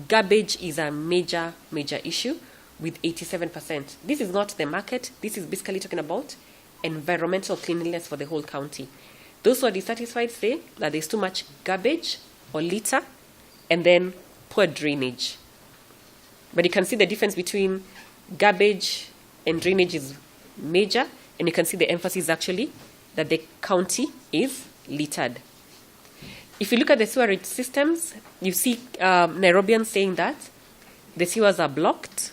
garbage is a major issue with 87%. This is not the market. This is basically talking about environmental cleanliness for the whole county. Those who are dissatisfied say that there's too much garbage or litter and then poor drainage. But you can see the difference between garbage and drainage is major, and you can see the emphasis actually that the county is littered. If you look at the sewerage systems, you see Nairobians saying that the sewers are blocked,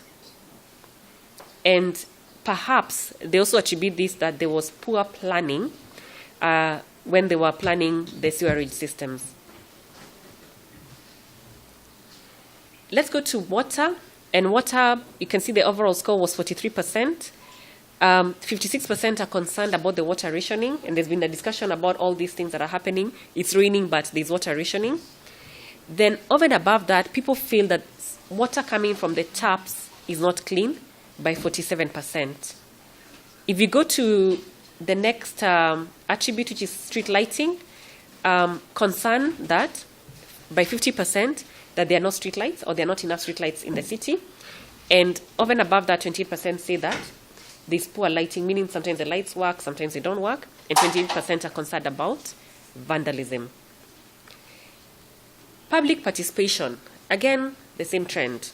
and perhaps they also attribute this that there was poor planning when they were planning the sewerage systems. Let's go to water. And water, you can see the overall score was 43%. 56% are concerned about the water rationing, and there's been a discussion about all these things that are happening. It's raining, but there's water rationing. Then over and above that, people feel that water coming from the taps is not clean by 47%. If you go to the next attribute, which is street lighting, concern that by 50% that there are no street lights or there are not enough street lights in the city. And over and above that, 28% say that there's poor lighting, meaning sometimes the lights work, sometimes they don't work, and 28% are concerned about vandalism. Public participation, again, the same trend.